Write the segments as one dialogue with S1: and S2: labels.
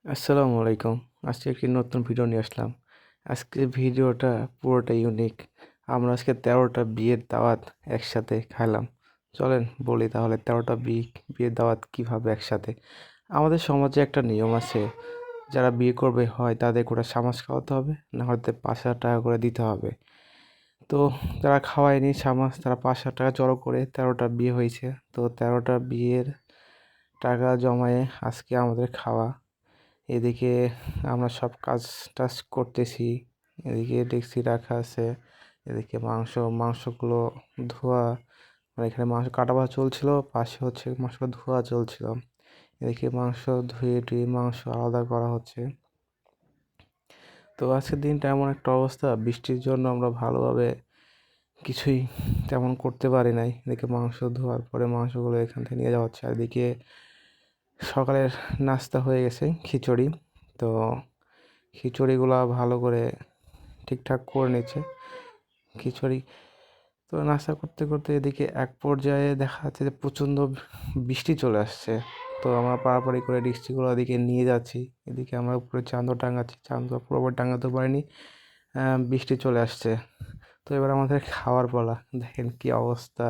S1: আসসালামু আলাইকুম। আজকে একটি নতুন ভিডিও নিয়ে আসলাম। আজকের ভিডিওটা পুরোটা ইউনিক। আমরা আজকে ১৩টা বিয়ের দাওয়াত একসাথে খাইলাম। চলেন বলি তাহলে ১৩টা বিয়ের দাওয়াত কীভাবে একসাথে। আমাদের সমাজে একটা নিয়ম আছে, যারা বিয়ে করবে হয় তাদের গোটা সমাজ খাওয়াতে হবে, না হয়তো ৫,০০০ টাকা করে দিতে হবে। তো যারা খাওয়ায়নি সমাজ, তারা ৫,০০০ টাকা জড়ো করে ১৩টা বিয়ে হয়েছে। তো ১৩টা বিয়ের টাকা জমায়ে আজকে আমাদের খাওয়া। এদিকে আমরা সব কাজ টাজ করতেছি, এদিকে ডেকচি রাখা আছে, এদিকে মাংসগুলো ধোয়া, মানে এখানে মাংস কাটা বাছা চলছিল, পাশে হচ্ছে মাংসটা ধোয়া চলছিল। এদিকে মাংস ধুয়ে টুয়ে মাংস আলাদা করা হচ্ছে। তো আজকের দিনটা এমন একটা অবস্থা, বৃষ্টির জন্য আমরা ভালোভাবে কিছুই তেমন করতে পারি নাই। এদিকে মাংস ধোয়ার পরে মাংসগুলো এখান থেকে নিয়ে যাওয়া হচ্ছে। আর এদিকে সকালের নাস্তা হয়ে গেছে খিচুড়ি। তো খিচুড়িগুলো ভালো করে ঠিকঠাক করে নিচ্ছে খিচুড়ি। তো নাস্তা করতে করতে এদিকে এক পর্যায়ে দেখা যাচ্ছে যে প্রচণ্ড বৃষ্টি চলে আসছে। তো আমরা পাড়াপাড়ি করে ডিক্সিগুলো এদিকে নিয়ে যাচ্ছি। এদিকে আমরা উপরে চাঁদর টাঙাচ্ছি, চাঁদর পুরোপুরি টাঙাতে পারিনি, বৃষ্টি চলে আসছে। তো এবার আমাদের খাওয়ার পালা। দেখেন কি অবস্থা,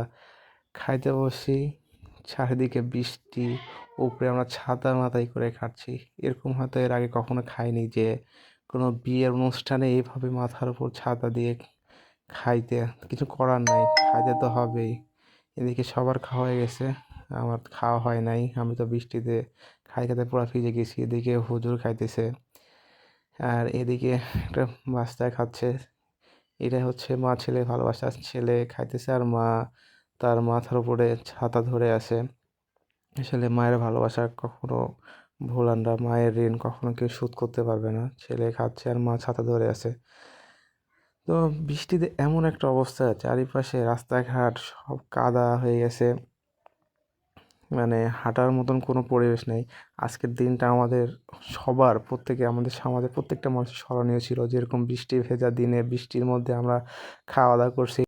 S1: খাইতে বসি, চারিদিকে বৃষ্টি, উপরে আমরা ছাতা মাথায় করে খাচ্ছি। এরকম হয়তো এর আগে কখনো খাইনি যে কোনো বিয়ের অনুষ্ঠানে এইভাবে মাথার উপর ছাতা দিয়ে খাইতে। কিছু করার নাই, খাইতে তো হবেই। এদিকে সবার খাওয়া হয়ে গেছে, আমার খাওয়া হয় নাই। আমি তো বৃষ্টিতে খাইতে পুরো ভিজে গেছি। এদিকে হুজুর খাইতেছে, আর এদিকে একটা বাচ্চা খাচ্ছে। এটা হচ্ছে মা ছেলে ভালোবাসা, ছেলে খাইতেছে আর মা তার মাথার উপরে ছাতা ধরে আছে। আসলে মায়ের ভালোবাসা কখনো ভোলার না, মায়ের ঋণ কখনো কেউ শোধ করতে পারবে না। ছেলে খাচ্ছে আর মা ছাতা ধরে আছে। তো বৃষ্টিতে এমন একটা অবস্থা, চারিপাশে রাস্তাঘাট সব কাদা হয়ে গেছে, মানে হাঁটার মতন কোনো পরিবেশ নেই। আজকের দিনটা আমাদের সবার, আমাদের সমাজের প্রত্যেকটা মানুষের স্মরণীয় ছিল। যেরকম বৃষ্টি ভেজা দিনে বৃষ্টির মধ্যে আমরা খাওয়া দাওয়া করছি।